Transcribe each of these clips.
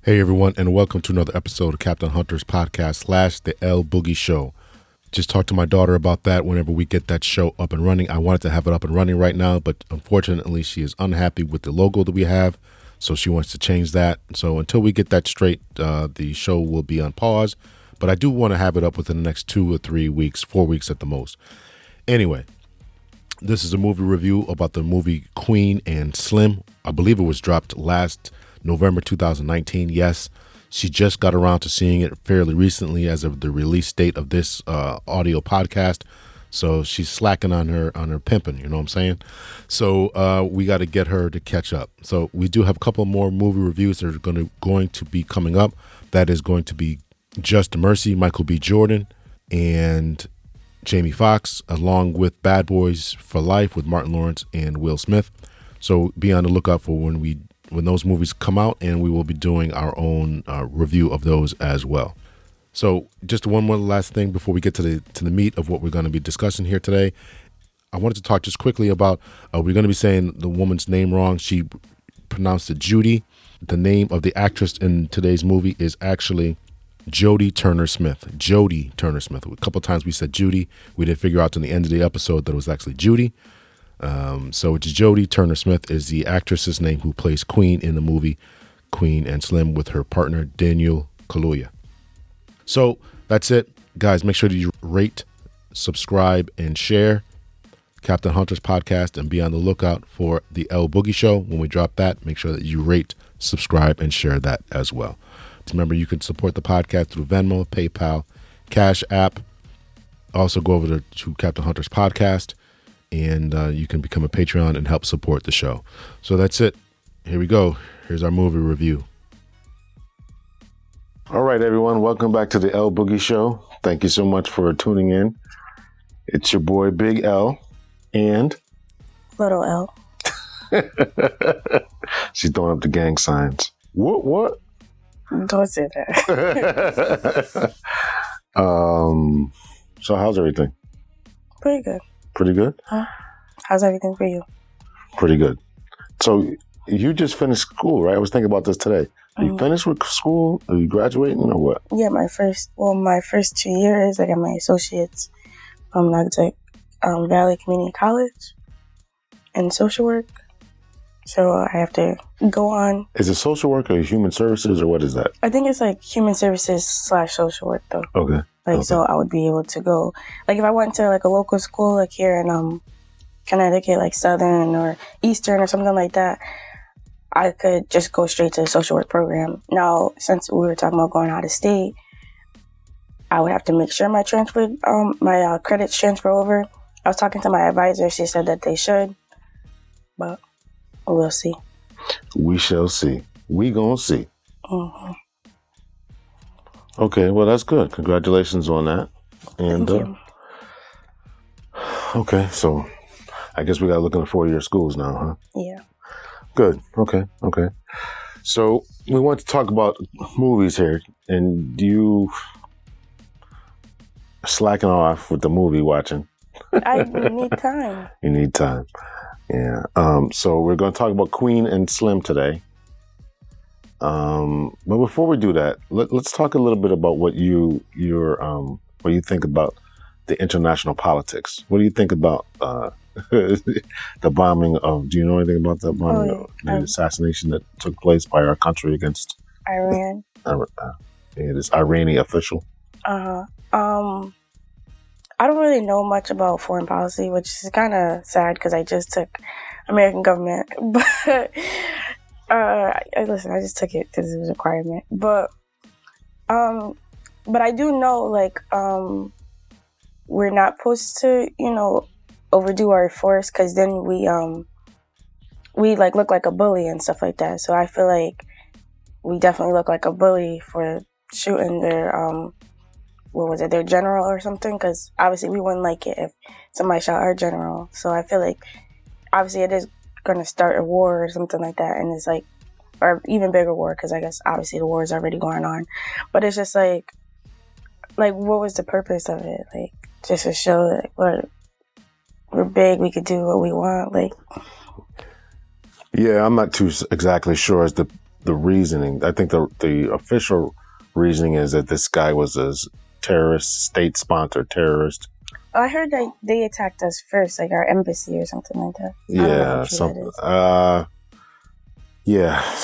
Hey everyone, and welcome to another episode of Cptlhunter's podcast / the L Boogie Show. Just talked to my daughter about that whenever we get that show up and running. I wanted to have it up and running right now, but unfortunately she is unhappy with the logo that we have, so she wants to change that. So until we get that straight, the show will be on pause, but I do want to have it up within the next 2 or 3 weeks, 4 weeks at the most. Anyway, this is a movie review about the movie Queen and Slim. I believe it was dropped last November 2019. Yes, she just got around to seeing it fairly recently as of the release date of this audio podcast. So she's slacking on her pimping, you know what I'm saying? So we got to get her to catch up. So we do have a couple more movie reviews that are going to be coming up. That is going to be Just Mercy, Michael B. Jordan, and Jamie Foxx, along with Bad Boys for Life with Martin Lawrence and Will Smith. So be on the lookout for when those movies come out, and we will be doing our own review of those as well. So just one more last thing before we get to the meat of what we're going to be discussing here today. I wanted to talk just quickly about, we're going to be saying the woman's name wrong. She pronounced it Judy. The name of the actress in today's movie is actually Jodie Turner-Smith. Jodie Turner-Smith. A couple of times we said Judy. We didn't figure out in the end of the episode that it was actually Judy. So it's Jodie Turner-Smith is the actress's name who plays Queen in the movie Queen and Slim with her partner Daniel Kaluuya. So that's it, guys. Make sure that you rate, subscribe, and share Cptlhunter's podcast, and be on the lookout for the L Boogie Show. When we drop that, make sure that you rate, subscribe, and share that as well. Remember, you can support the podcast through Venmo, PayPal, Cash App. Also, go over to Cptlhunter's podcast, and you can become a Patreon and help support the show. So that's it. Here we go. Here's our movie review. All right, everyone. Welcome back to the L Boogie Show. Thank you so much for tuning in. It's your boy, Big L, and Little L. She's throwing up the gang signs. What? Don't say that. So how's everything? Pretty good. Pretty good? How's everything for you? Pretty good. So you just finished school, right? I was thinking about this today. Are you finished with school? Are you graduating or what? Yeah, my first 2 years, I got my associates from Valley Community College in social work. So I have to go on. Is it social work or human services or what is that? I think it's like human services / social work though. Okay. So I would be able to go, like if I went to like a local school like here in Connecticut, like Southern or Eastern or something like that, I could just go straight to the social work program. Now, since we were talking about going out of state, I would have to make sure my credits transfer over. I was talking to my advisor. She said that they should, but we'll see. We shall see. We gonna see. Mm-hmm. Okay, well, that's good. Congratulations on that. And Thank you. Okay, so I guess we got to look in the 4-year schools now, huh? Yeah. Good. Okay. So we want to talk about movies here, and you slacking off with the movie watching. I need time. You need time. Yeah. So we're going to talk about Queen and Slim today. But before we do that, let's talk a little bit about what you think about the international politics. What do you think about the bombing of? Do you know anything about that bombing, the assassination that took place by our country against Iran? This Iranian official. I don't really know much about foreign policy, which is kind of sad because I just took American government, but. Listen, I just took it because it was a requirement. But I do know, we're not supposed to, overdo our force because then we look like a bully and stuff like that. So I feel like we definitely look like a bully for shooting their, their general or something. Because obviously we wouldn't like it if somebody shot our general. So I feel like obviously it is going to start a war or something like that, and it's or even bigger war, because I guess obviously the war is already going on, but it's just like what was the purpose of it? Just to show that we're big, we could do what we want. Yeah, I'm not too exactly sure as to reasoning. I think the official reasoning is that this guy was a terrorist, state-sponsored terrorist. I heard that they attacked us first, like our embassy or something like that. Yeah, yeah. So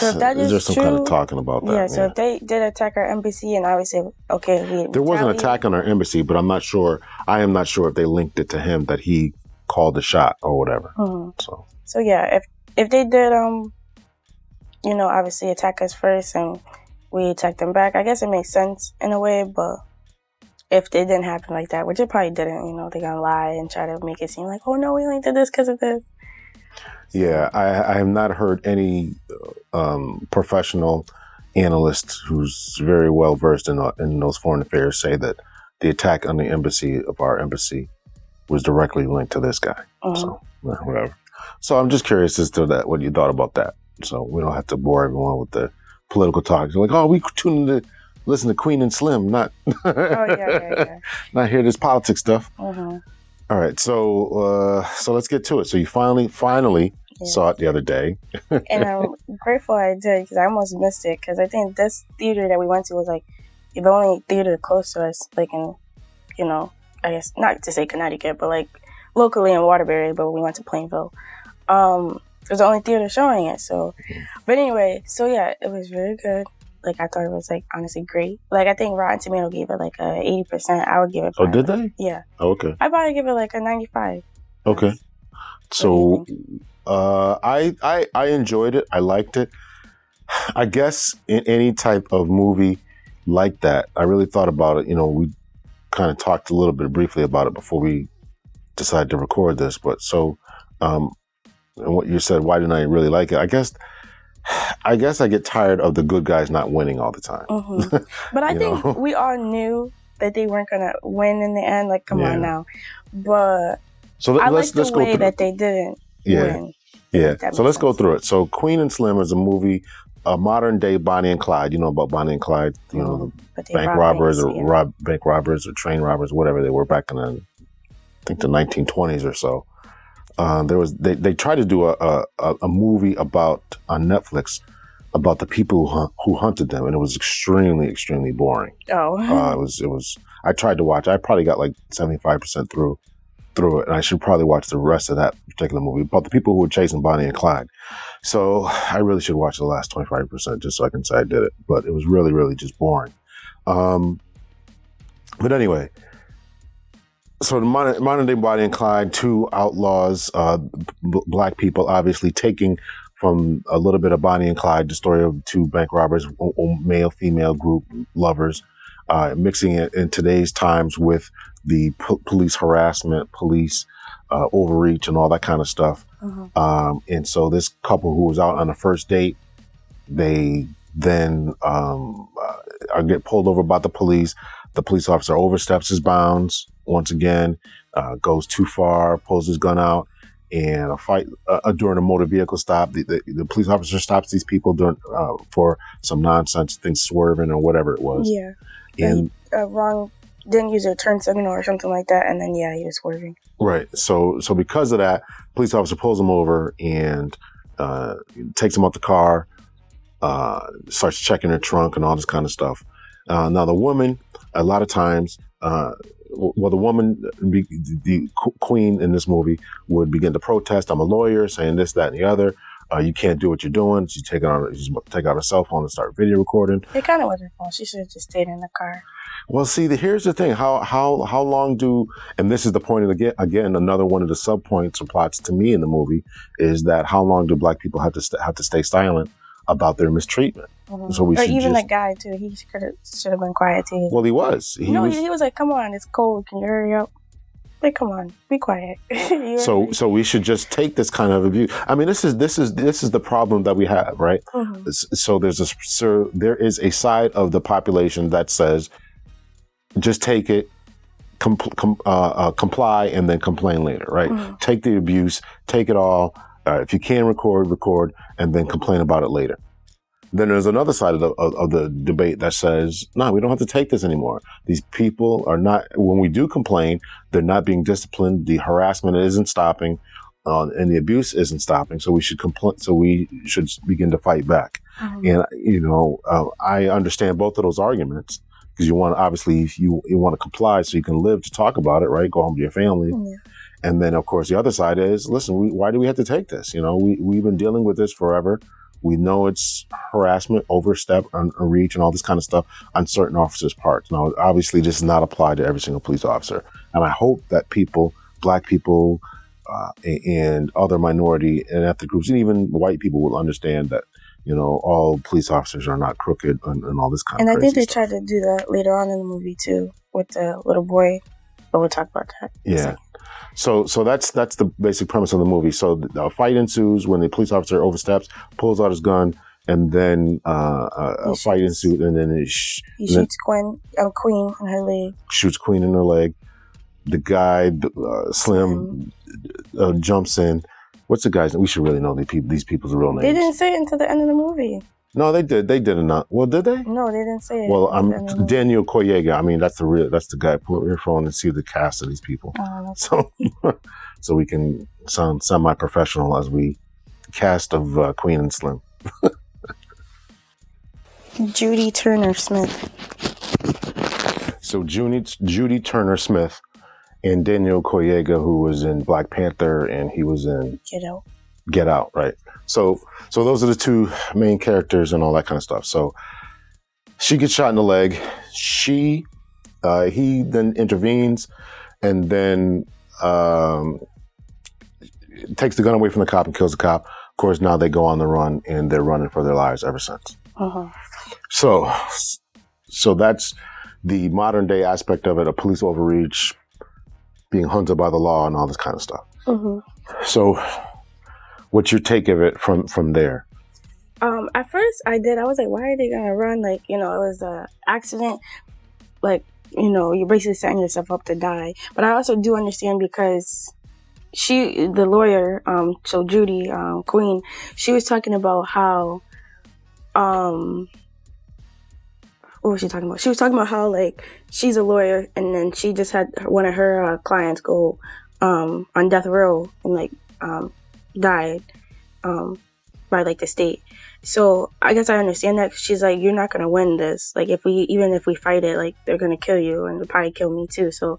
if that is there's some true, kind of talking about that. Yeah, so if they did attack our embassy, and I would say, okay, there was an attack on our embassy, but I'm not sure. I am not sure if they linked it to him that he called the shot or whatever. Mm-hmm. So yeah, if they did, obviously attack us first and we attacked them back, I guess it makes sense in a way. But if it didn't happen like that, which it probably didn't, they're gonna lie and try to make it seem like, oh no, we only did this because of this. Yeah, I have not heard any professional analyst who's very well versed in those foreign affairs say that the attack on the embassy of our embassy was directly linked to this guy. Mm-hmm. So whatever. So I'm just curious as to that, what you thought about that. So we don't have to bore everyone with the political talk. You're like, oh, we tuned in to listen to Queen and Slim, not not hear this politics stuff. Mm-hmm. All right, so let's get to it. So you finally saw it the other day. And I'm grateful I did, because I almost missed it, because I think this theater that we went to was like the only theater close to us, like in, I guess, not to say Connecticut, but like locally in Waterbury, but we went to Plainville. It was the only theater showing it, so. But anyway, so yeah, it was really good. Like, I thought it was, like, honestly great. Like, I think Rotten Tomato gave it, like, a 80%. I would give it. Oh, did they? Yeah. Oh, okay. I'd probably give it, like, a 95. Okay. So, I enjoyed it. I liked it. I guess in any type of movie like that, I really thought about it. We kind of talked a little bit briefly about it before we decided to record this. But so, and what you said, why didn't I really like it? I guess I get tired of the good guys not winning all the time. Mm-hmm. But I think we all knew that they weren't going to win in the end. Like, come on now. But so let's go way that they didn't win. Yeah. So let's go through it. So Queen and Slim is a movie, a modern day Bonnie and Clyde. You know about Bonnie and Clyde? The bank robbers bank robbers or train robbers, whatever they were back in the 1920s or so. They tried to do a movie about on Netflix about the people who hunted them, and it was extremely, extremely boring. Oh, it was. I tried to watch. I probably got like 75% through it, and I should probably watch the rest of that particular movie about the people who were chasing Bonnie and Clyde. So I really should watch the last 25% just so I can say I did it. But it was really, really just boring. But anyway. So the modern day Bonnie and Clyde, two outlaws, black people, obviously taking from a little bit of Bonnie and Clyde, the story of two bank robbers, male, female group lovers, mixing it in today's times with the police harassment, police overreach, and all that kind of stuff. Mm-hmm. And so this couple who was out on a first date, they then get pulled over by the police. The police officer oversteps his bounds once again, goes too far, pulls his gun out, and a fight during a motor vehicle stop. The police officer stops these people for some nonsense, things swerving or whatever it was. Yeah. And didn't use a turn signal or something like that, and then he was swerving. Right. So because of that, police officer pulls him over and takes him out the car, starts checking her trunk and all this kind of stuff. Now the woman, a lot of times, the woman, the queen in this movie, would begin to protest. I'm a lawyer, saying this, that, and the other. You can't do what you're doing. She's about to take out her cell phone and start video recording. It kind of was her fault. She should have just stayed in the car. Well, see, here's the thing. How long and this is the point of again, another one of the sub points or plots to me in the movie is that how long do black people have to stay silent about their mistreatment? Mm-hmm. So the guy too. He should have been quiet too. Well, he was. He was like, "Come on, it's cold. Can you hurry up?" Like, come on, be quiet. So we should just take this kind of abuse. I mean, this is the problem that we have, right? Mm-hmm. So there is a side of the population that says, just take it, comply, and then complain later, right? Mm-hmm. Take the abuse, take it all. If you can record, and then complain about it later. Then there's another side of the debate that says, no, we don't have to take this anymore. These people are not, when we do complain, they're not being disciplined. The harassment isn't stopping. and the abuse isn't stopping. So we should begin to fight back. And I understand both of those arguments, because you want, obviously, you want to comply so you can live to talk about it, right? Go home to your family. Yeah. And then, of course, the other side is, listen, why do we have to take this? We've been dealing with this forever. We know it's harassment, overstep, reach, and all this kind of stuff on certain officers' parts. Now, obviously, this does not apply to every single police officer. And I hope that Black people, and other minority and ethnic groups, and even white people, will understand that, all police officers are not crooked and all this kind of crazy stuff. And I think they tried to do that later on in the movie, too, with the little boy. But we'll talk about that. Yeah. So that's the basic premise of the movie. So the fight ensues when the police officer oversteps, pulls out his gun, and then a fight ensues, and then he shoots Queen in her leg. Shoots Queen in her leg. The guy, Slim, jumps in. What's the guy's name? We should really know these people's real names. They didn't say it until the end of the movie. No, they did. They did not. Well, did they? No, they didn't say it. Well, I'm Daniel Koyega. I mean, that's the guy. Pull up your phone and see the cast of these people. So we can sound semi-professional as we cast of Queen and Slim. Judy Turner Smith. So Judy Turner Smith and Daniel Koyega, who was in Black Panther, and he was in Get Out, right? So those are the two main characters and all that kind of stuff. So she gets shot in the leg. He then intervenes, and then takes the gun away from the cop and kills the cop. Of course, now they go on the run, and they're running for their lives ever since. So that's the modern day aspect of it, a police overreach, being hunted by the law, and all this kind of stuff. So what's your take of it from there? At first I was like, why are they gonna run? Like, it was an accident. Like, you're basically setting yourself up to die. But I also do understand, because the lawyer, so Judy, Queen, she was talking about how, what was she talking about? She was talking about how, like, she's a lawyer, and then she just had one of her clients go on death row and, like, died by, like, the state. So I guess I understand that. She's like, you're not gonna win this. Like, even if we fight it, like, they're gonna kill you, and they'll probably kill me too. So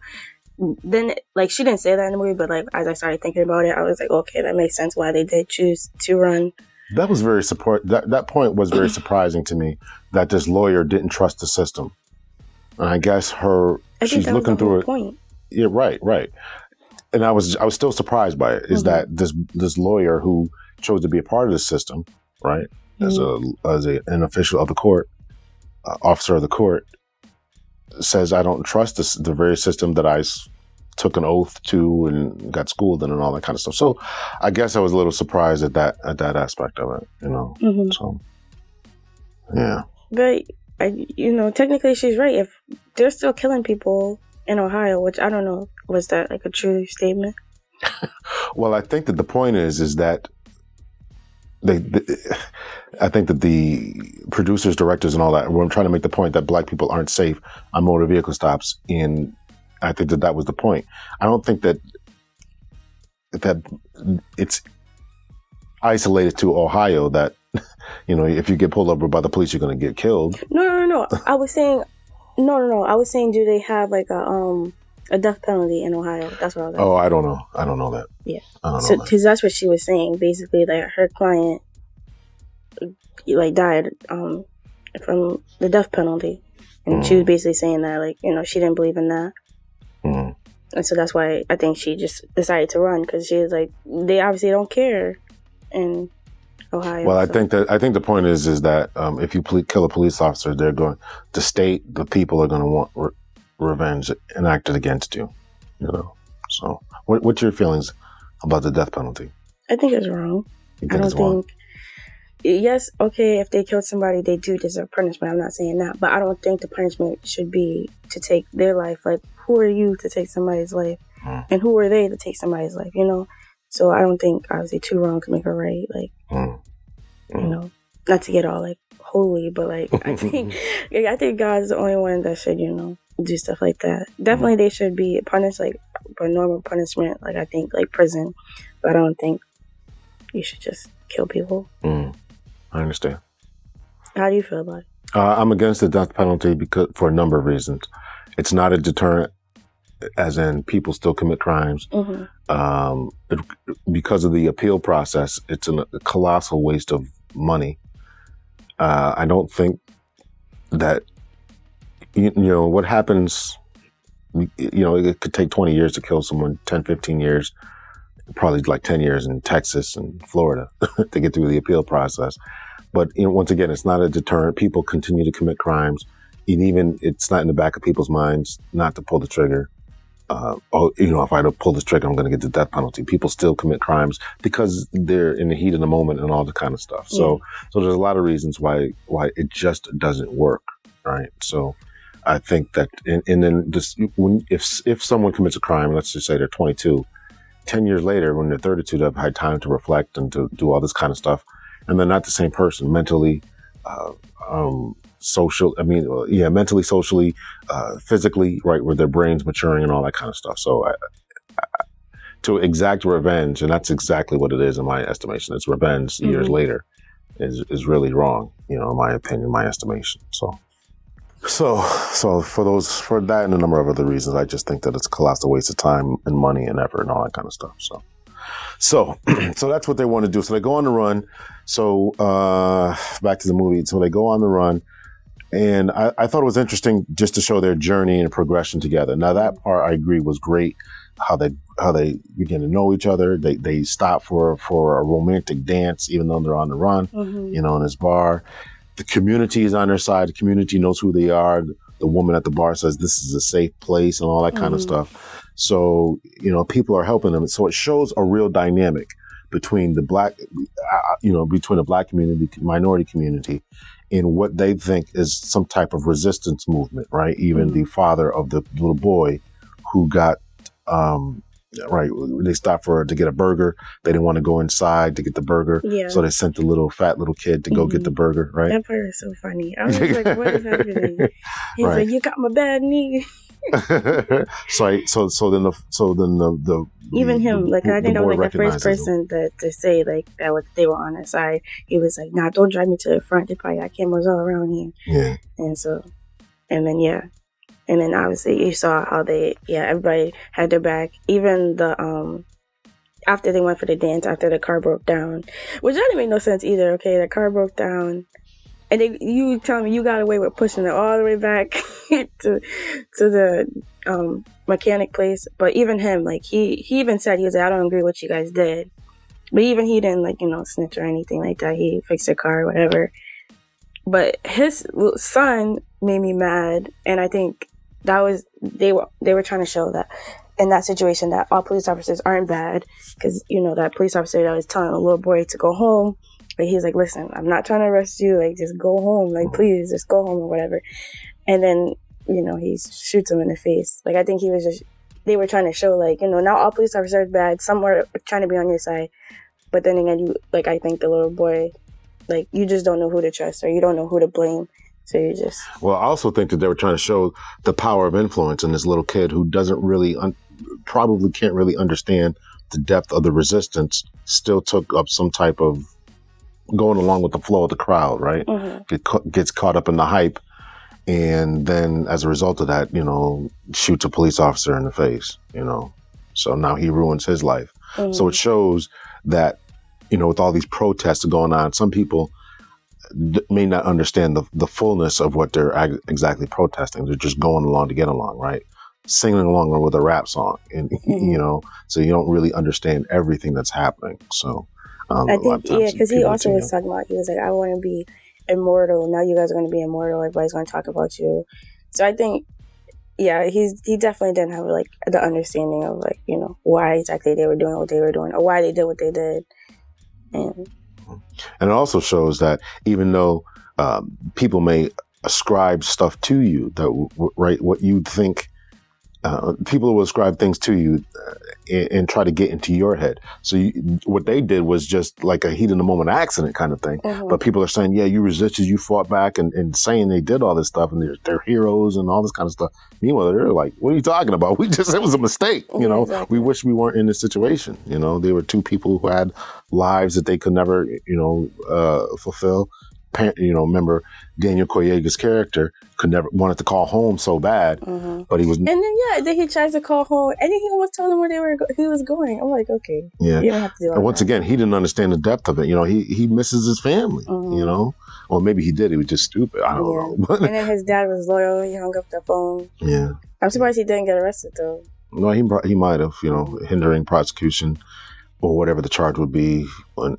then, like, she didn't say that in the movie, but, like, as I started thinking about it, I was like, okay, that makes sense why they did choose to run. That was that point was very surprising to me, that this lawyer didn't trust the system. And I guess she's looking through it. Point. Yeah, right. And I was still surprised by it, is that this lawyer who chose to be a part of the system, right, as an official of the court, officer of the court, says, I don't trust the very system that I took an oath to and got schooled in and all that kind of stuff. So I guess I was a little surprised at that aspect of it, So, yeah. But, technically she's right. If they're still killing people in Ohio, which I don't know, was that like a true statement? Well, I think that the point is that I think that the producers, directors, and all that were trying to make the point that Black people aren't safe on motor vehicle stops, and I think that was the point. I don't think that it's isolated to Ohio that, if you get pulled over by the police, you're going to get killed. No. I was saying, I was saying, do they have like a death penalty in Ohio? That's what I was asking. Oh, I don't know. I don't know that. Yeah. Because that's what she was saying. Basically, that her client, like, died from the death penalty. And she was basically saying that, like, she didn't believe in that. And so that's why I think she just decided to run, because she was like, they obviously don't care in Ohio. Well, I think the point is that if you kill a police officer, the people are going to want revenge enacted against you. So what's your feelings about the death penalty? I think it's wrong. I don't think. Yes, okay, if they killed somebody, they do deserve punishment. I'm not saying that, but I don't think the punishment should be to take their life. Like, who are you to take somebody's life? And who are they to take somebody's life, So I don't think, obviously, too wrong to make it right. Like, not to get all, like, holy, but, like, I think God's the only one that should, do stuff like that. Definitely they should be punished, like, for normal punishment, like, I think, like, prison. I don't think you should just kill people. I understand. How do you feel about it? I'm against the death penalty for a number of reasons. It's not a deterrent, as in people still commit crimes. Because of the appeal process, it's a colossal waste of money. I don't think that, what happens, it could take 20 years to kill someone, 10, 15 years, probably like 10 years in Texas and Florida to get through the appeal process. But once again, it's not a deterrent. People continue to commit crimes. And even it's not in the back of people's minds not to pull the trigger. If I don't pull this trigger, I'm going to get the death penalty. People still commit crimes because they're in the heat of the moment and all the kind of stuff. So there's a lot of reasons why it just doesn't work, right? So I think that, and then if someone commits a crime, let's just say they're 22, 10 years later, when they're 32, they've had time to reflect and to do all this kind of stuff, and they're not the same person mentally, mentally, socially, physically, right, where their brain's maturing and all that kind of stuff. So to exact revenge, and that's exactly what it is in my estimation, it's revenge years later, is really wrong, in my opinion, my estimation. So for that and a number of other reasons, I just think that it's a colossal waste of time and money and effort and all that kind of stuff. So that's what they want to do. So they go on the run. So back to the movie. So they go on the run. And I thought it was interesting just to show their journey and progression together. Now that part I agree was great. How they begin to know each other. They stop for a romantic dance, even though they're on the run, in this bar. The community is on their side. The community knows who they are. The woman at the bar says this is a safe place and all that kind of stuff. So, people are helping them. So it shows a real dynamic between the black community, minority community, in what they think is some type of resistance movement, right? Even the father of the little boy who got, they stopped to get a burger. They didn't want to go inside to get the burger. Yeah. So they sent the fat little kid to go get the burger, right? That part is so funny. I was like, what is happening? He's like, you got my bad knee. So then the even him, like, I think I was like the first person to say like that they were on his side. He was like, nah, don't drive me to the front. They probably got cameras all around here. Yeah. And then obviously you saw how everybody had their back. Even after they went for the dance, after the car broke down, which didn't make no sense either. Okay, the car broke down, and you telling me you got away with pushing it all the way back to the mechanic place. But even him, like he even said, he was like, I don't agree with what you guys did. But even he didn't snitch or anything like that. He fixed the car or whatever. But his son made me mad, and I think that was they were trying to show that in that situation that all police officers aren't bad, because that police officer that was telling a little boy to go home, but he's like, listen, I'm not trying to arrest you, like just go home, like please just go home or whatever. And then he shoots him in the face. Like I think they were trying to show not all police officers are bad, some were trying to be on your side, but then again I think the little boy, you just don't know who to trust or you don't know who to blame. So you just... Well, I also think that they were trying to show the power of influence in this little kid who doesn't really, probably can't really understand the depth of the resistance, still took up some type of going along with the flow of the crowd, right? Gets caught up in the hype. And then as a result of that, shoots a police officer in the face, So now he ruins his life. So it shows that, with all these protests going on, some people may not understand the fullness of what they're exactly protesting. They're just going along to get along, right? Singing along with a rap song, and so you don't really understand everything that's happening. So I think because he also was talking about, he was like, I want to be immortal. Now you guys are going to be immortal. Everybody's going to talk about you. So I think he definitely didn't have the understanding of why exactly they were doing what they were doing or why they did what they did. And it also shows that even though people may ascribe stuff to you, that what you think people will ascribe things to you and try to get into your head. So what they did was just like a heat in the moment accident kind of thing. Mm-hmm. But people are saying, yeah, you resisted, you fought back, and saying they did all this stuff and they're heroes and all this kind of stuff. Meanwhile, they're like, what are you talking about? It was a mistake. You know, exactly. We wish we weren't in this situation. You know, they were two people who had lives that they could never, fulfill. Remember Daniel Koyega's character wanted to call home so bad, but he was. And then he tries to call home, and then he almost told him where he was going. I'm like, okay, yeah, you don't have to do all and once again, he didn't understand the depth of it. You know, he misses his family. You know, or maybe he did. He was just stupid. I don't know. And then his dad was loyal. He hung up the phone. Yeah, I'm surprised he didn't get arrested though. No, he might have. You know, hindering prosecution or whatever the charge would be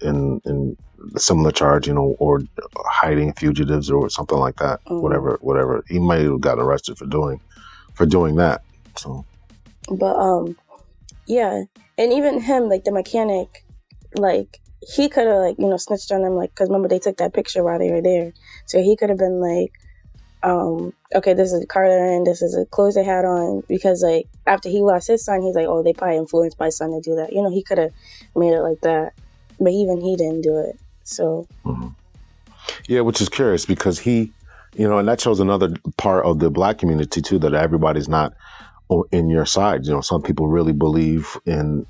in a similar charge, or hiding fugitives or something like that. Whatever. He might have gotten arrested for doing that. So, but yeah, and even him, like the mechanic, like he could have like snitched on them, like because remember they took that picture while they were there, so he could have been like, okay, this is the car they're in, this is the clothes they had on, because like after he lost his son, he's like, oh, they probably influenced my son to do that. He could have made it like that, but even he didn't do it. So, yeah, which is curious because he, and that shows another part of the Black community too, that everybody's not in your side. Some people really believe in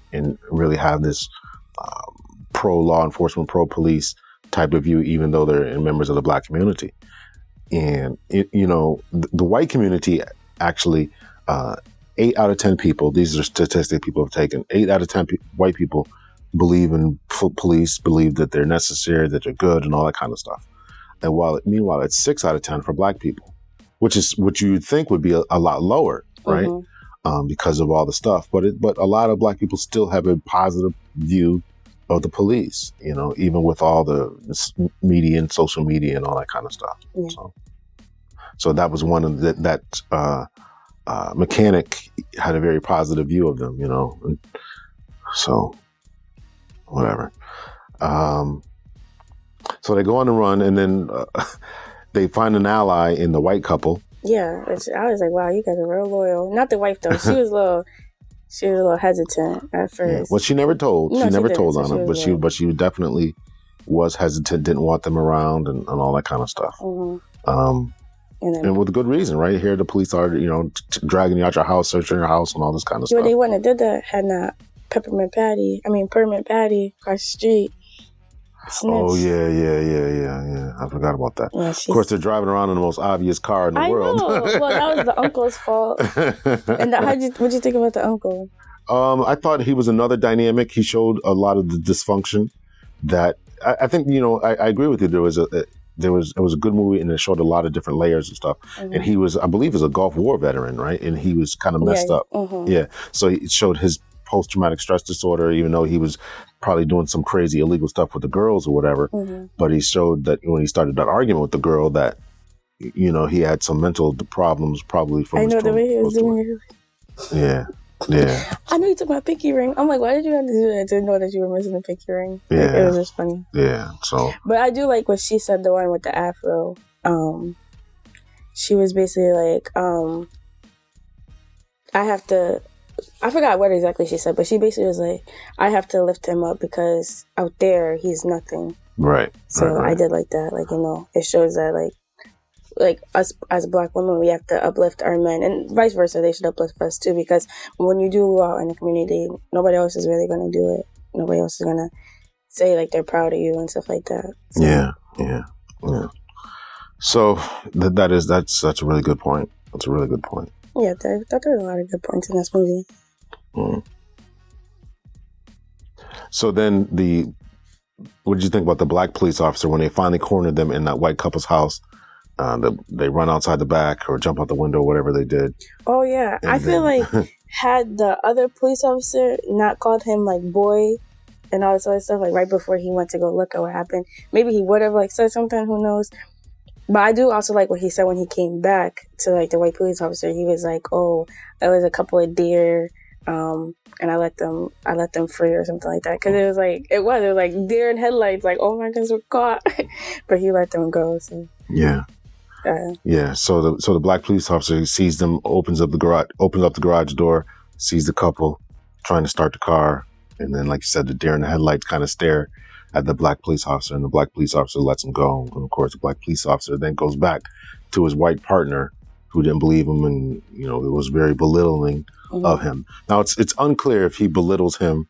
really have this pro law enforcement, pro police type of view, even though they're members of the Black community. And the white community actually, 8 out of 10 people. These are statistics people have taken. 8 out of 10 white people believe in police, believe that they're necessary, that they're good, and all that kind of stuff. And meanwhile, it's 6 out of 10 for Black people, which is what you'd think would be a lot lower, right? Because of all the stuff. But a lot of Black people still have a positive view of the police, even with all the media and social media and all that kind of stuff. Yeah. So that was one of that mechanic had a very positive view of them, and so. Whatever. So they go on the run, and then they find an ally in the white couple. Yeah, which I was like, wow, you guys are real loyal. Not the wife though. She was a little hesitant at first. Yeah. Well, she never told. No, she never told on him, but she definitely was hesitant. Didn't want them around and all that kind of stuff. And with good reason, right? Here the police are, dragging you out your house, searching your house, and all this kind of stuff. They wouldn't have did that had not. Permanent Patty across the street. Snitch. Oh, yeah. I forgot about that. Yeah, of course, they're driving around in the most obvious car in the world. I know. Well, that was the uncle's fault. And what'd you think about the uncle? I thought he was another dynamic. He showed a lot of the dysfunction that I think, I agree with you. It was a good movie, and it showed a lot of different layers and stuff. And he was, I believe, a Gulf War veteran, right? And he was kind of messed up. Yeah. So it showed his post-traumatic stress disorder, even though he was probably doing some crazy illegal stuff with the girls or whatever. But he showed that when he started that argument with the girl that, he had some mental problems probably from the way he was doing it. Yeah. I know you took my pinky ring. I'm like, why did you have to do that to know that you were missing the pinky ring? Yeah. It was just funny. Yeah, so. But I do like what she said, the one with the afro. She was basically like, I forgot what exactly she said, but she basically was like, I have to lift him up because out there he's nothing. Right. So right. I did like that. Like, it shows that like us as Black women, we have to uplift our men, and vice versa. They should uplift us too, because when you do out in the community, nobody else is really going to do it. Nobody else is going to say like they're proud of you and stuff like that. So. Yeah. So that's a really good point. That's a really good point. Yeah, I thought there were a lot of good points in this movie. So then what did you think about the Black police officer when they finally cornered them in that white couple's house? They run outside the back or jump out the window, whatever they did. Oh, yeah. I feel like had the other police officer not called him like boy and all this other stuff, like right before he went to go look at what happened, maybe he would have like said something, who knows? But I do also like what he said when he came back to like the white police officer. He was like, "Oh, it was a couple of deer, and I let them free or something like that." Because it was like deer in headlights. Like, oh my goodness, we're caught. But he let them go. So. Yeah. Yeah. So the black police officer sees them, opens up the garage door, sees the couple trying to start the car, and then, like you said, the deer in the headlights kind of stare at the black police officer, and the black police officer lets him go. And of course, the black police officer then goes back to his white partner, who didn't believe him, and it was very belittling of him. Now it's unclear if he belittles him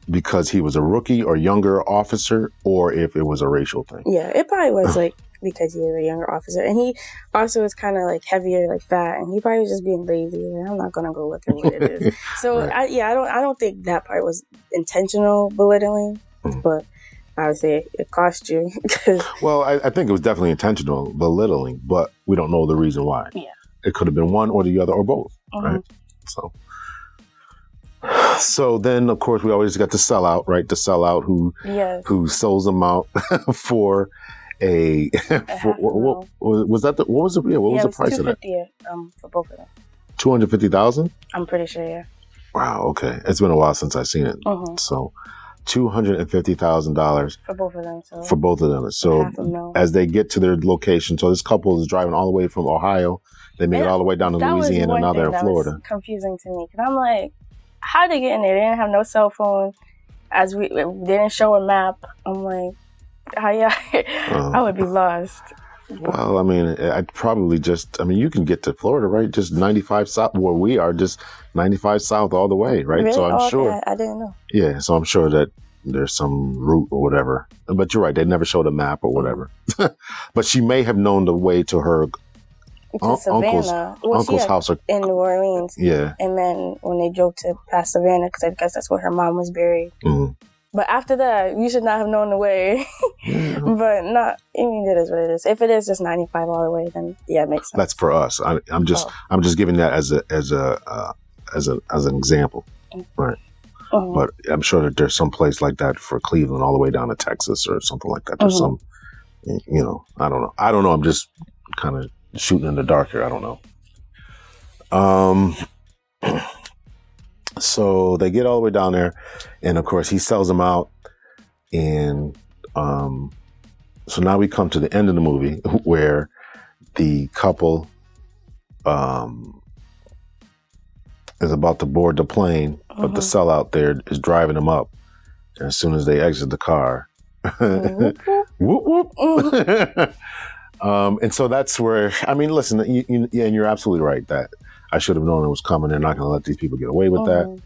because he was a rookie or younger officer, or if it was a racial thing. Yeah, it probably was like because he was a younger officer, and he also was kind of like heavier, like fat, and he probably was just being lazy. And I'm not gonna go look at what it is. So right. I don't think that part was intentional belittling, but I would say it cost you. Well, I think it was definitely intentional belittling, but we don't know the reason why. Yeah, it could have been one or the other or both, right? So then, of course, we always got the sellout, right? The sellout who sells them out for what was the price of that? $250 for both of them. $250,000? I'm pretty sure, yeah. Wow. Okay, it's been a while since I've seen it. So $250,000 for both of them. For both of them. So as they get to their location, so this couple is driving all the way from Ohio. They made it all the way down to Louisiana, and now they're in Florida. That was confusing to me because I'm like, how they get in there? They didn't have no cell phone. They didn't show a map. I'm like, how I would be lost. Well, I mean, I'd probably you can get to Florida, right? Just 95 south, where we are, just 95 south all the way, right? Really? So I'm sure. I didn't know. Yeah, so I'm sure that there's some route or whatever. But you're right, they never showed a map or whatever. But she may have known the way to her uncle's house in New Orleans. Yeah. And then when they drove to past Savannah, because I guess that's where her mom was buried. But after that, you should not have known the way. But it is what it is. If it is just 95 all the way, then yeah, it makes sense. That's for us. I'm just giving that as an example, right? But I'm sure that there's some place like that for Cleveland, all the way down to Texas or something like that. There's some, I don't know. I'm just kind of shooting in the dark here. I don't know. So they get all the way down there, and of course he sells them out, and so now we come to the end of the movie where the couple is about to board the plane, but the sellout there is driving them up, and as soon as they exit the car, whoop whoop. And so that's where, listen, and you're absolutely right that I should have known it was coming. They're not going to let these people get away with that.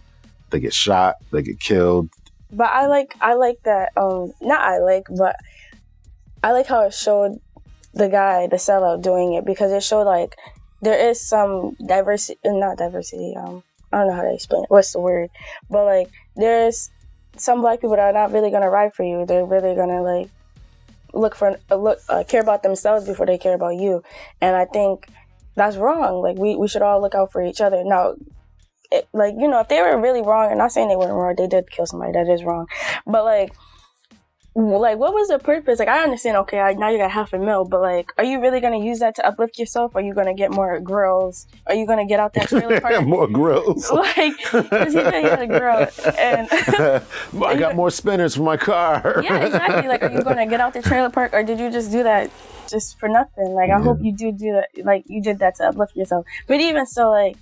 They get shot, they get killed. But I like that. But I like how it showed the guy, the sellout, doing it, because it showed like there is some diversity. Not diversity. I don't know how to explain it. What's the word? But like there's some black people that are not really going to ride for you. They're really going to like care about themselves before they care about you. And I think that's wrong. Like we should all look out for each other. Now, if they were really wrong, I'm not saying they weren't wrong, they did kill somebody, that is wrong. But like what was the purpose? Like I understand, okay, now you got $500,000, but like, are you really gonna use that to uplift yourself? Are you gonna get more grills? Are you gonna get out that trailer park? More grills. Like, because he said he had a grill, and I got more spinners for my car. Yeah, exactly. Like, are you gonna get out the trailer park, or did you just do that just for nothing? Like, I hope you do that. Like, you did that to uplift yourself. But even so, like,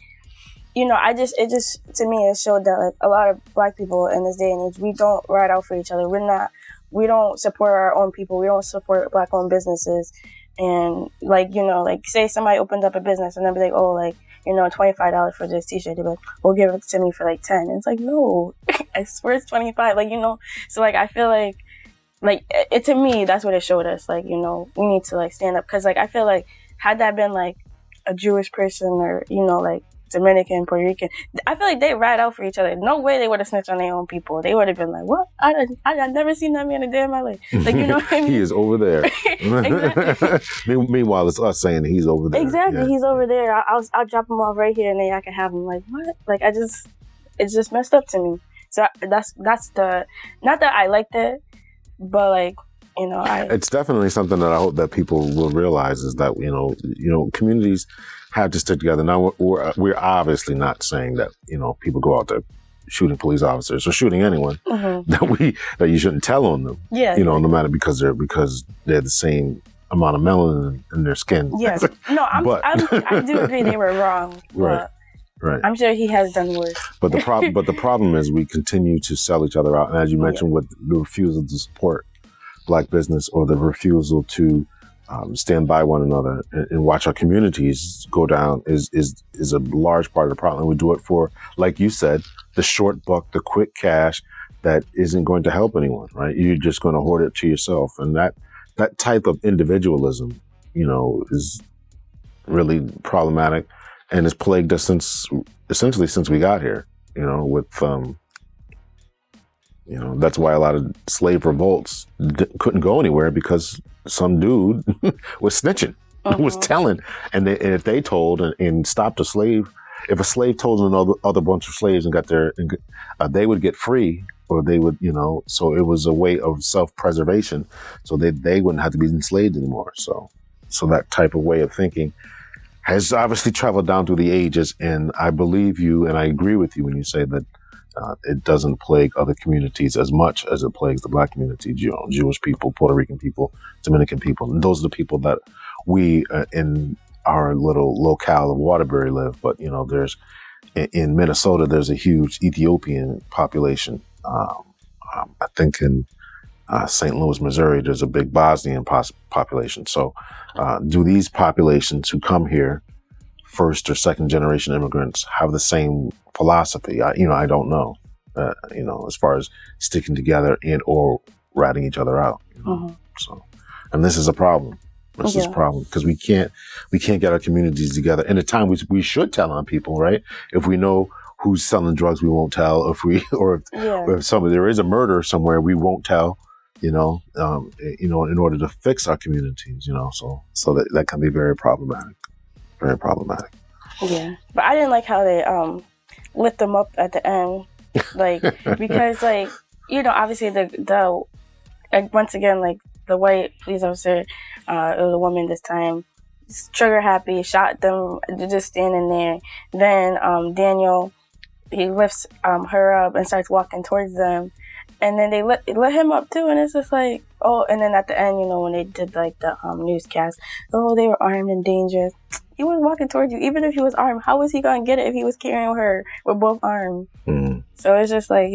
to me, it showed that like a lot of black people in this day and age, we don't ride out for each other. We don't support our own people. We don't support black-owned businesses. And like, say somebody opened up a business and they'll be like, oh, like, $25 for this t-shirt. They'll be like, well, give it to me for like 10. And it's like, no, I swear it's 25. Like, so like, I feel like it, to me, that's what it showed us. Like, we need to like stand up. Cause like, I feel like had that been like a Jewish person or, like Dominican, Puerto Rican, I feel like they ride out for each other. No way they would have snitched on their own people. They would have been like, what? I've never seen that man a day in my life. Like, you know what I mean? He is over there. Exactly. Meanwhile, it's us saying he's over there. Exactly. Yeah. He's over there. I'll drop him off right here and then I can have him. Like, what? Like, it's just messed up to me. So that's the, not that I liked it, but like, it's definitely something that I hope that people will realize is that, communities have to stick together. Now, we're obviously not saying that, people go out there shooting police officers or shooting anyone, that you shouldn't tell on them. Yeah. No matter because they're the same amount of melanin in their skin. Yes. No, I do agree they were wrong. Right. I'm sure he has done worse. But the problem is we continue to sell each other out. And as you mentioned, with the refusal to support Black business or the refusal to stand by one another and watch our communities go down is a large part of the problem. We do it for, like you said, the short buck, the quick cash that isn't going to help anyone, right? You're just going to hoard it to yourself. And that type of individualism, is really problematic and has plagued us essentially since we got here, with, that's why a lot of slave revolts couldn't go anywhere, because some dude was snitching, was telling. And if they told and stopped a slave, if a slave told another bunch of slaves and got there, they would get free, or they would, so it was a way of self-preservation. So they wouldn't have to be enslaved anymore. So that type of way of thinking has obviously traveled down through the ages. And I believe you, and I agree with you when you say that it doesn't plague other communities as much as it plagues the Black community, Jewish people, Puerto Rican people, Dominican people. And those are the people that we in our little locale of Waterbury live. But, there's in Minnesota, there's a huge Ethiopian population. I think in St. Louis, Missouri, there's a big Bosnian population. So do these populations who come here, first or second generation immigrants, have the same philosophy? I don't know, as far as sticking together and or ratting each other out. So, and this is a problem. This is a problem because we can't get our communities together. And at times we should tell on people, right? If we know who's selling drugs, we won't tell. If there is a murder somewhere, we won't tell. In order to fix our communities, so that can be very problematic. Very problematic. Yeah, but I didn't like how they lit them up at the end, because obviously the once again, the white police officer, it was a woman this time, trigger happy, shot them just standing there. Then Daniel, he lifts her up and starts walking towards them. And then they let him up too, and it's just like, oh. And then at the end, when they did the newscast, they were armed and dangerous. He was walking towards you, even if he was armed. How was he gonna get it if he was carrying her with both arms? So it's just like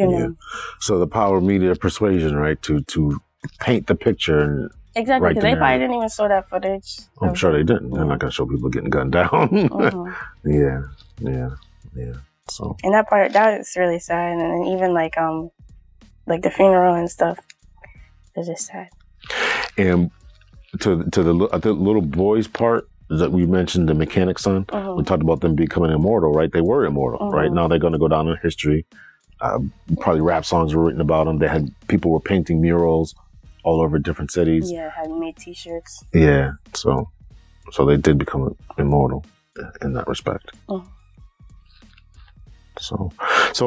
So the power of media persuasion, right? To paint the picture and exactly, because they probably didn't even show that footage. I'm sure they didn't. They're not gonna show people getting gunned down. Yeah. So and that is really sad, and then even the funeral and stuff. It's just sad. And to the little boy's part that we mentioned, the mechanic's son, we talked about them becoming immortal, right? They were immortal, right? Now they're going to go down in history. Probably rap songs were written about them. People were painting murals all over different cities. Yeah, had made T-shirts. Yeah, so they did become immortal in that respect. So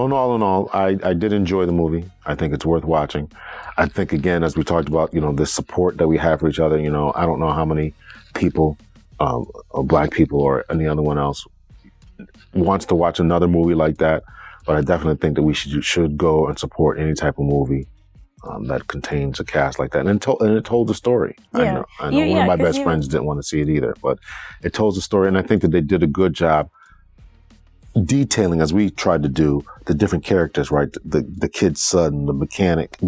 in all, I did enjoy the movie. I think it's worth watching. I think, again, as we talked about, the support that we have for each other, I don't know how many people, or Black people or any other one else, wants to watch another movie like that. But I definitely think that we should go and support any type of movie that contains a cast like that. And it told the story. Yeah. I know one of my best friends didn't want to see it either, but it told the story. And I think that they did a good job detailing, as we tried to do, the different characters, right? The kid's son, the mechanic's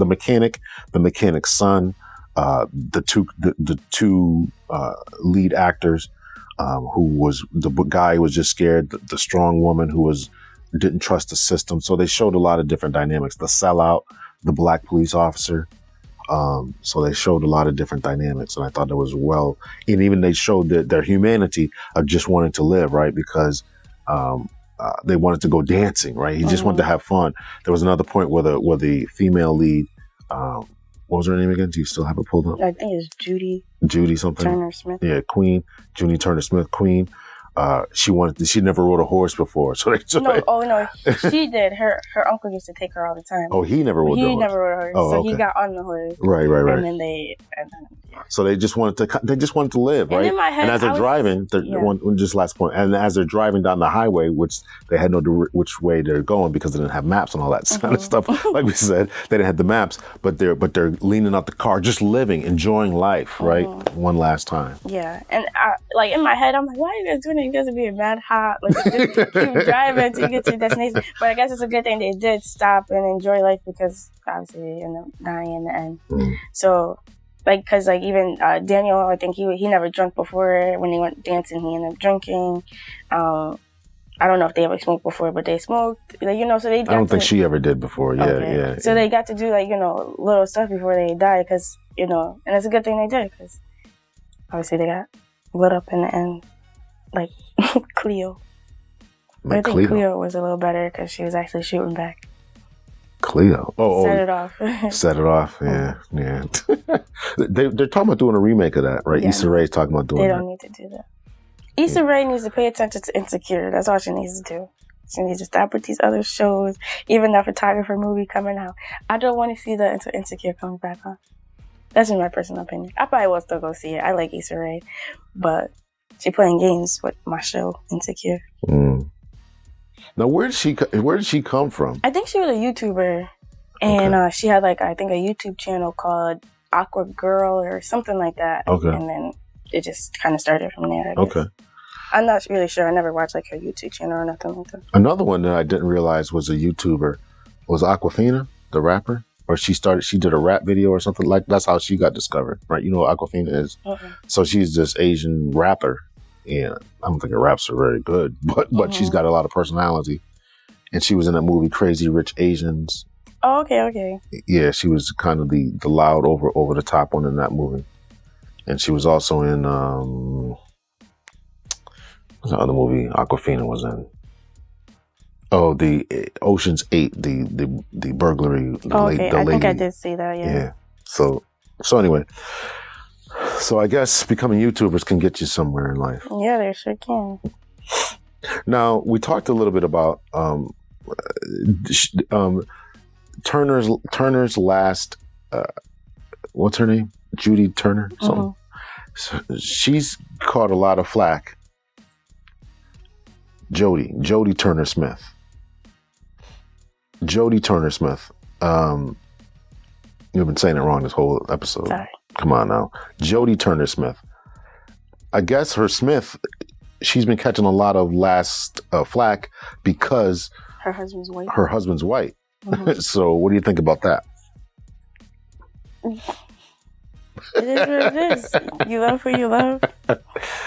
son, the two lead actors, who was the guy who was just scared, the strong woman who didn't trust the system. So they showed a lot of different dynamics. The sellout, the Black police officer. So they showed a lot of different dynamics, and I thought that was well. And even they showed their humanity of just wanting to live, right? Because they wanted to go dancing, right? He just wanted to have fun. There was another point where the female lead, what was her name again? Do you still have it pulled up? I think it's Judy. Judy something. Turner Smith. Yeah, Queen. Judy Turner Smith, Queen. she never rode a horse before. So she did. Her uncle used to take her all the time. Oh, he never rode the horse. He never rode a horse. Oh, so okay. he got on the horse. Right. And then So they just wanted to live, right? And in my head, and as they're driving, just last point, and as they're driving down the highway, which they had no which way they're going because they didn't have maps and all that kind of stuff. Like we said, they didn't have the maps, but they're leaning out the car, just living, enjoying life, right? One last time. Yeah, and like in my head, I'm like, why are you guys doing it? You guys are being mad hot. Like, just keep driving until you get to your destination. But I guess it's a good thing they did stop and enjoy life because obviously they ended up dying in the end. So. Like, cause like even Daniel, I think he never drank before. When they went dancing, he ended up drinking. I don't know if they ever smoked before, but they smoked. Like, so they. I don't think she ever did before. Yeah. So they got to do like little stuff before they died, cause and it's a good thing they did, cause obviously they got lit up in the end, like Cleo. But I think Cleo was a little better because she was actually shooting back. Cleo. Set it off. Set it off. Yeah. They're talking about doing a remake of that, right? Yeah. Issa Rae's talking about doing that. They don't need to do that. Issa Rae needs to pay attention to Insecure. That's all she needs to do. She needs to stop with these other shows. Even that photographer movie coming out. I don't want to see the Insecure coming back on. That's just my personal opinion. I probably will still go see it. I like Issa Rae, but she playing games with my show Insecure. Now, where did she come from? I think she was a YouTuber, and she had I think a YouTube channel called Awkward Girl or something like that. Okay. And then it just kind of started from there, I guess. Okay. I'm not really sure. I never watched her YouTube channel or nothing like that. Another one that I didn't realize was a YouTuber was Awkwafina, the rapper. Or she did a rap video or something that's how she got discovered, right? You know what Awkwafina is? So she's this Asian rapper. And I don't think her raps are very good, but she's got a lot of personality. And she was in that movie Crazy Rich Asians. Oh, okay. Yeah, she was kind of the loud over the top one in that movie. And she was also in what's the other movie Awkwafina was in? Oh, the Ocean's 8, the burglary. I think I did see that. Yeah. So anyway. So I guess becoming YouTubers can get you somewhere in life. Yeah, they sure can. Now, we talked a little bit about Turner's last, what's her name? Judy Turner? So she's caught a lot of flack. Jody Turner Smith. Jody Turner Smith. You've been saying it wrong this whole episode. Sorry. Come on now. Jody Turner Smith. I guess she's been catching a lot of flack because her husband's white. Her husband's white. So what do you think about that? It is what it is. You love who you love. I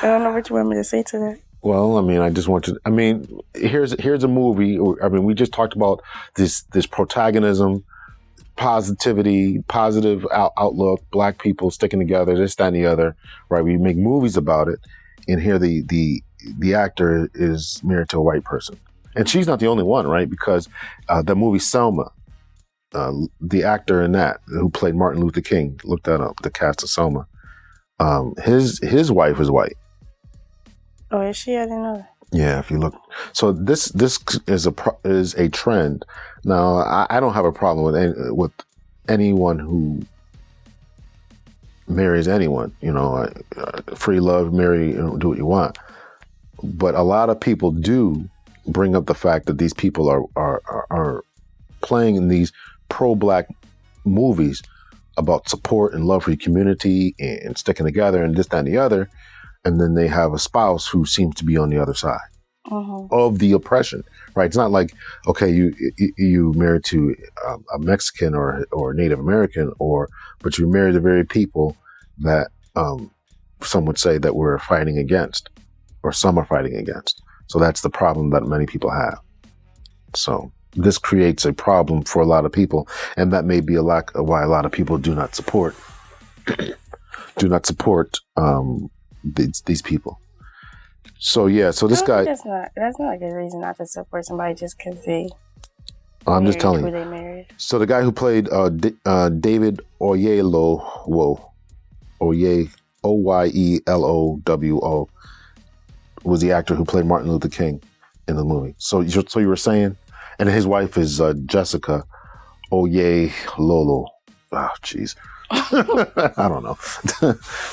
don't know what you want me to say to that. Well, I mean, I just want to. I mean, here's a movie. I mean, we just talked about this protagonism, positivity, positive outlook, black people sticking together, this, that, and the other. Right? We make movies about it, and here the actor is married to a white person, and she's not the only one, right? Because the movie Selma, the actor in that who played Martin Luther King, look that up. The cast of Selma, his wife is white. Oh, is she? I didn't know that. Yeah, if you look. So this is a trend. Now, I don't have a problem with anyone who marries anyone. You know, free love, marry, do what you want. But a lot of people do bring up the fact that these people are playing in these pro-black movies about support and love for your community and sticking together and this, that, and the other. And then they have a spouse who seems to be on the other side of the oppression, right? It's not like, okay, you married to a Mexican or Native American, but you married the very people that some would say that we're fighting against, or some are fighting against. So that's the problem that many people have. So this creates a problem for a lot of people, and that may be why a lot of people do not support these people. So yeah, so this guy. That's not a good reason not to support somebody just because they. I'm just telling you. They married. So the guy who played David Oyelowo, Oyelowo, was the actor who played Martin Luther King in the movie. So you were saying, and his wife is Jessica Oye Lolo. Oh, jeez. I don't know.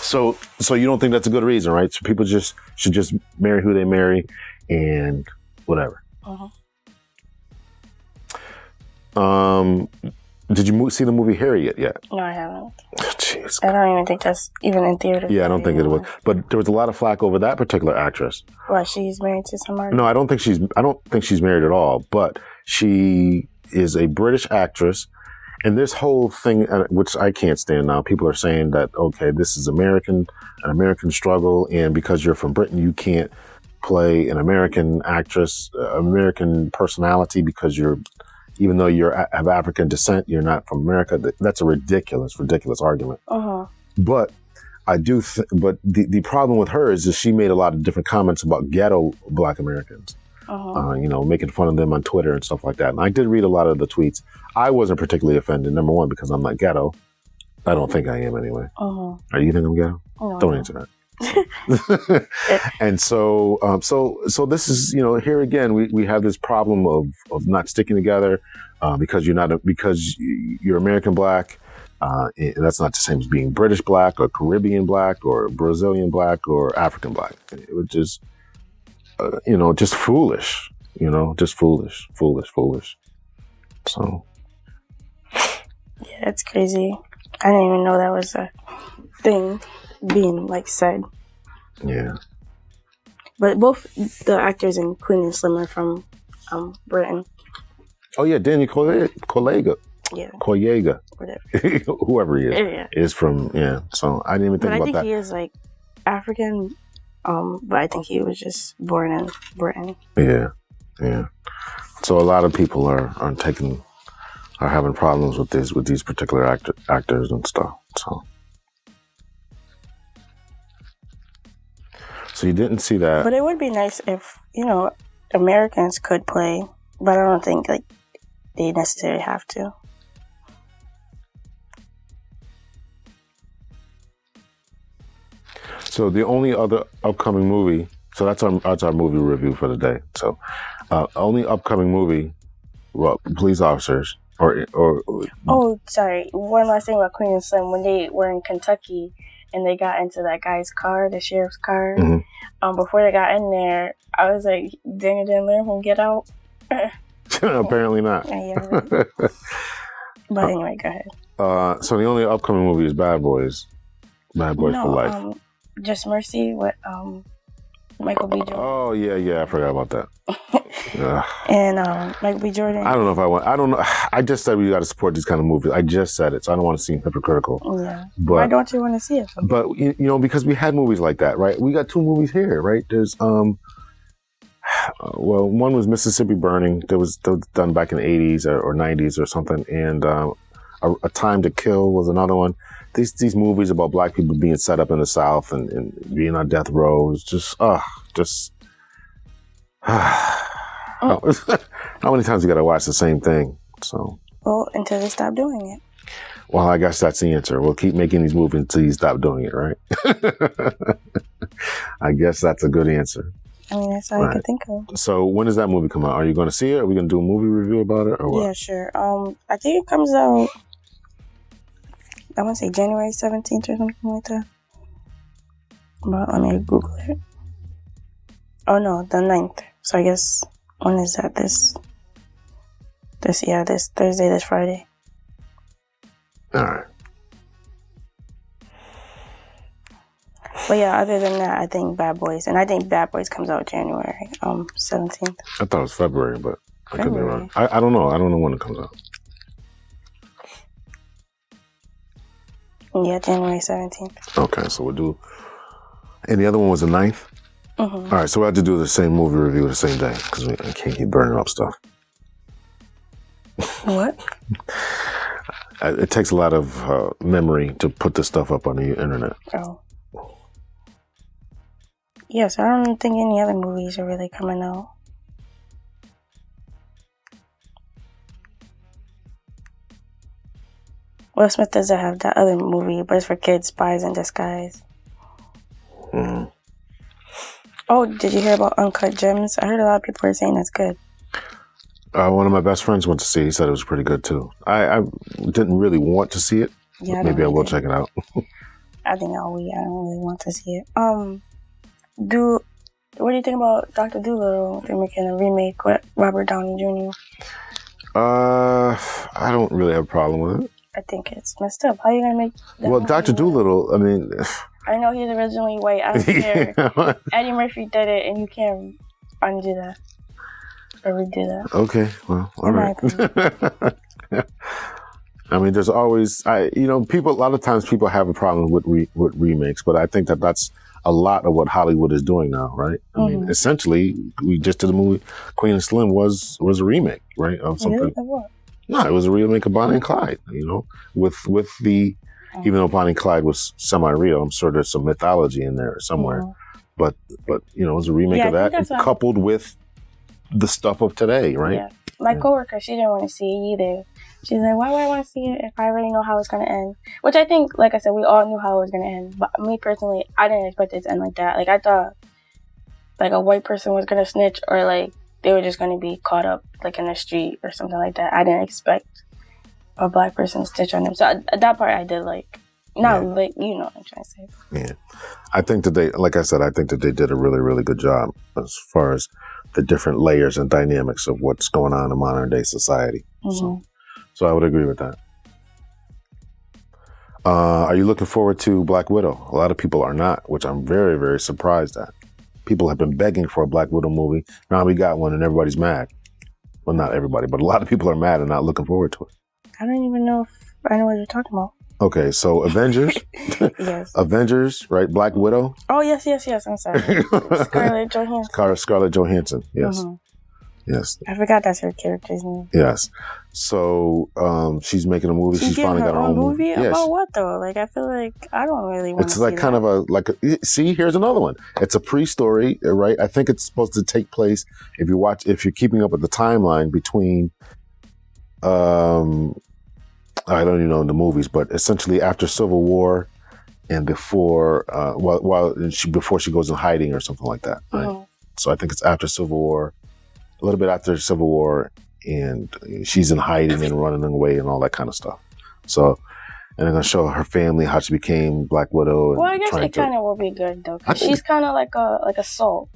So you don't think that's a good reason, right? So people should just marry who they marry and whatever. Did you see the movie Harriet yet? No, I haven't. Jeez. I don't even think that's even in theater. Yeah, I don't think it was. But there was a lot of flack over that particular actress. Well, she's married to somebody? No, I don't think she's married at all. But she is a British actress. And this whole thing, which I can't stand now, people are saying that, okay, this is an American struggle, and because you're from Britain, you can't play an American actress, American personality because even though you have African descent, you're not from America. That's a ridiculous argument. But but the problem with her is that she made a lot of different comments about ghetto Black Americans. Making fun of them on Twitter and stuff like that. And I did read a lot of the tweets. I wasn't particularly offended, number one, because I'm not ghetto. I don't think I am anyway. Are you think I'm ghetto? No. Don't answer that. And so this is, here again, we have this problem of not sticking together because you're American Black. And that's not the same as being British Black or Caribbean Black or Brazilian Black or African Black. It was just, just foolish, just foolish. So. Yeah, it's crazy. I didn't even know that was a thing being said. Yeah. But both the actors in Queen and Slim are from Britain. Oh yeah, Daniel Collega. Yeah. Collega. Whatever. Whoever he is is from So I didn't even think about that. But I think he is African. But I think he was just born in Britain. Yeah. So a lot of people are having problems with these particular actors and stuff. So you didn't see that. But it would be nice if Americans could play, but I don't think they necessarily have to. So the only other upcoming movie, so that's our movie review for the day. So only upcoming movie, police officers or. Oh, sorry. One last thing about Queen and Slim. When they were in Kentucky and they got into that guy's car, the sheriff's car, before they got in there, I was like, Daniel didn't learn from Get Out. Apparently not. Yeah, right. But anyway, go ahead. So the only upcoming movie is Bad Boys. Bad Boys for Life. Just Mercy with Michael B. Jordan. Oh yeah, I forgot about that. And Michael B. Jordan. I don't know if I want. I don't know. I just said we got to support these kind of movies. I just said it, so I don't want to seem hypocritical. Yeah. But why don't you want to see it? But because we had movies like that, right? We got two movies here, right? There's one was Mississippi Burning. That was done back in the 80s or 90s or something, and A Time to Kill was another one. These movies about Black people being set up in the South and being on death row is just. How many times you got to watch the same thing? So. Well, until they stop doing it. Well, I guess that's the answer. We'll keep making these movies until you stop doing it, right? I guess that's a good answer. I mean, that's all I could think of. So when does that movie come out? Are you going to see it? Are we going to do a movie review about it or what? Yeah, sure. I think it comes out, I want to say January 17th or something like that. But let me Google it. Oh, no, the 9th. So I guess, when is that? This Thursday, this Friday. All right. But yeah, other than that, I think Bad Boys. And I think Bad Boys comes out January 17th. I thought it was February, but I could be wrong. I don't know. I don't know when it comes out. Yeah, January 17th. Okay, so we'll do... And the other one was the 9th? Mm-hmm. All right, so we'll have to do the same movie review the same day because I can't keep burning up stuff. What? It takes a lot of memory to put this stuff up on the internet. Oh. Yes, I don't think any other movies are really coming out. Will Smith doesn't have that other movie, but it's for kids, Spies in Disguise. Oh, did you hear about Uncut Gems? I heard a lot of people were saying that's good. One of my best friends went to see it. He said it was pretty good tdo. I didn't really want to see it. Yeah, maybe I will check it out. I think I don't really want to see it. What do you think about Dr. Dolittle? They're making a remake with Robert Downey Jr. I don't really have a problem with it. I think it's messed up. How are you gonna make that? Well, Dr. Dolittle, I mean, I know he's originally white. I don't care. Eddie Murphy did it, and you can't undo that or redo that. Okay, well, all right. I mean, there's always, people. A lot of times, people have a problem with remakes, but I think that's a lot of what Hollywood is doing now, right? I mean, essentially, we just did a movie. Queen and Slim was a remake, right, of something. Really? Of what? No, it was a remake of Bonnie and Clyde. With the even though Bonnie and Clyde was semi-real, I'm sure there's some mythology in there somewhere. But it was a remake of that, coupled with the stuff of today, right? Yeah. My coworker, she didn't want to see it either. She's like, why would I want to see it if I already know how it's going to end? Which I think, like I said, we all knew how it was going to end. But me personally, I didn't expect it to end like that. Like, I thought, like, a white person was going to snitch, or, like, they were just going to be caught up, like, in the street or something like that. I didn't expect a black person to stitch on them. So that part I did like. Like, you know what I'm trying to say. Yeah. I think that they did a really, really good job as far as the different layers and dynamics of what's going on in modern day society. So I would agree with that. Are you looking forward to Black Widow? A lot of people are not, which I'm very, very surprised at. People have been begging for a Black Widow movie. Now we got one and everybody's mad. Well, not everybody, but a lot of people are mad and not looking forward to it. I don't even know if I know what you're talking about. Okay, so Avengers. Yes. Avengers, right? Black Widow. Oh, yes. I'm sorry. Scarlett Johansson. Scarlett Johansson, yes. Yes. I forgot that's her character's name. Yes. So she's making a movie. She's finally got her own movie. Yes. About what though? Like, I feel like I don't really want to see like that. Kind of see, here's another one. It's a pre-story, right? I think it's supposed to take place, if you're keeping up with the timeline between I don't even know in the movies, but essentially after Civil War and before before she goes in hiding or something like that. Right? So I think it's after Civil War, a little bit after Civil War, and she's in hiding and running away and all that kind of stuff. So, and they're gonna show her family, how she became Black Widow. Well, I guess it kind of will be good though, because she's kind of like a Salt.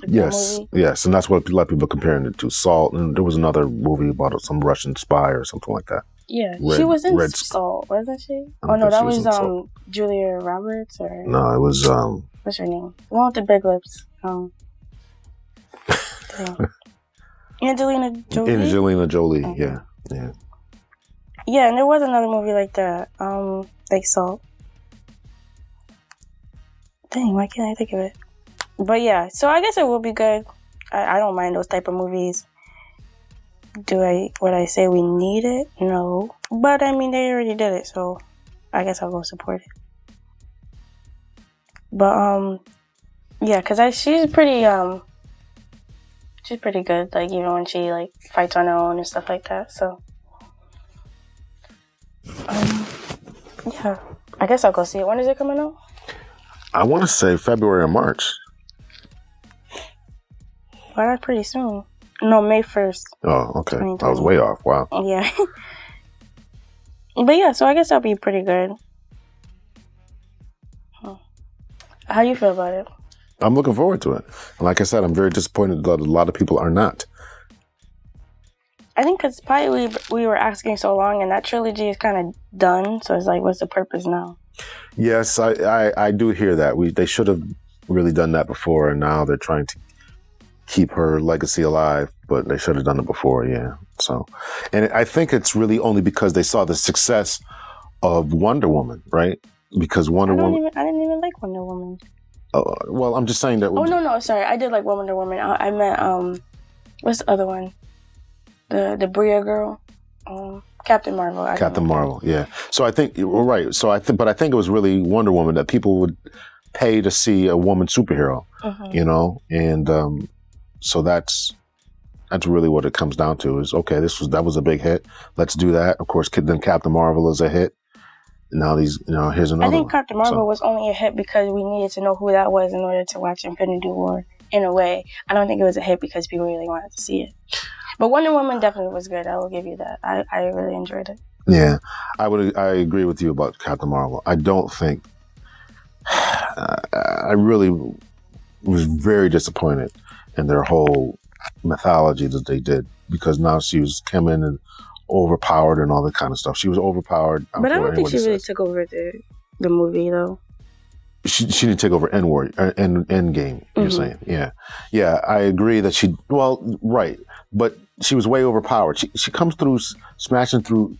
Like yes, and that's what a lot of people are comparing it to, Salt. And there was another movie about some Russian spy or something like that. Yeah, she was in Salt, wasn't she? Oh no, that was Julia Roberts or no, it was what's her name? The one with the big lips. Angelina Jolie. Angelina Jolie, yeah. Yeah, and there was another movie like that, like Salt. Dang, why can't I think of it? But yeah, so I guess it will be good. I don't mind those type of movies. Would I say we need it? No. But I mean, they already did it, so I guess I'll go support it. But yeah, because she's pretty good, like, even when she like fights on her own and stuff like that. So yeah, I guess I'll go see it. When is it coming out? I want to say February or March. Well, that's pretty soon. No, May 1st. Oh, okay. I was way off. Wow. Yeah. But yeah, so I guess that'll be pretty good. How do you feel about it? I'm looking forward to it. And like I said, I'm very disappointed that a lot of people are not. I think because probably we were asking so long, and that trilogy is kind of done. So it's like, what's the purpose now? Yes, I do hear that. They should have really done that before, and now they're trying to keep her legacy alive, but they should have done it before, yeah. So, and I think it's really only because they saw the success of Wonder Woman, right? Because Wonder Woman... I didn't even like Wonder Woman. Oh, well, I'm just saying that... Oh, no, sorry. I did like Wonder Woman. I meant, what's the other one? The Bria girl? Captain Marvel. Captain Marvel, yeah. So I think, right. So I think it was really Wonder Woman that people would pay to see a woman superhero, and so that's really what it comes down to is, okay, that was a big hit. Let's do that. Of course, then Captain Marvel is a hit. Now here's another I think one. Captain Marvel was only a hit because we needed to know who that was in order to watch Infinity War. In a way, I don't think it was a hit because people really wanted to see it. But Wonder Woman definitely was good. I will give you that. I really enjoyed it. Yeah, I agree with you about Captain Marvel. I don't think I really was very disappointed in their whole mythology that they did, because now she was coming and overpowered and all that kind of stuff. She was overpowered. But I don't think she really took over the movie though. She didn't take over End Game. You're saying, yeah. I agree that right, but she was way overpowered. She comes through smashing through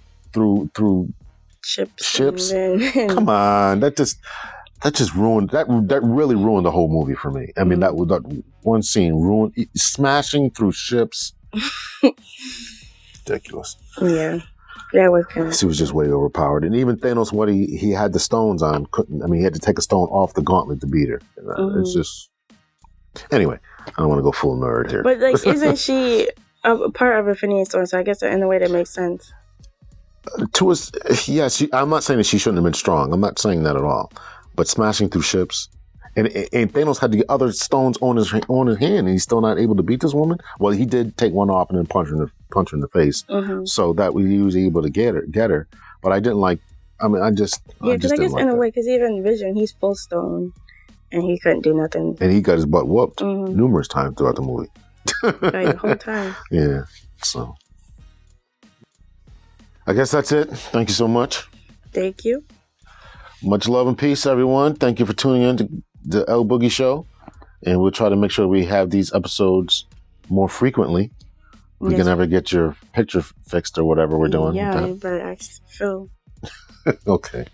ships. Come on, that just ruined that really ruined the whole movie for me. I mean, that one scene ruined smashing through ships. Ridiculous. Yeah. That was kind of. She was just way overpowered, and even Thanos, what he had the stones on, couldn't. I mean, he had to take a stone off the gauntlet to beat her. It's just. Anyway, I don't want to go full nerd here. But like, isn't she a part of Infinity Stone? So I guess in a way that makes sense. To us, yes. I'm not saying that she shouldn't have been strong. I'm not saying that at all. But smashing through ships, and Thanos had to get other stones on his hand, and he's still not able to beat this woman. Well, he did take one off and then punch her in the face, so that he was able to get her. But I didn't like. I mean, I just because I guess in a way, because even Vision, he's full stone, and he couldn't do nothing. And he got his butt whooped numerous times throughout the movie. Like the whole time. Yeah. So I guess that's it. Thank you so much. Thank you. Much love and peace, everyone. Thank you for tuning in to the L Boogie Show. And we'll try to make sure we have these episodes more frequently. We can never get your picture fixed or whatever we're doing. Yeah, you better ask Phil. Okay.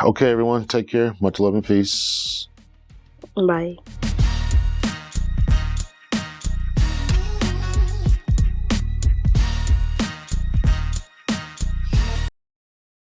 Okay, everyone. Take care. Much love and peace. Bye.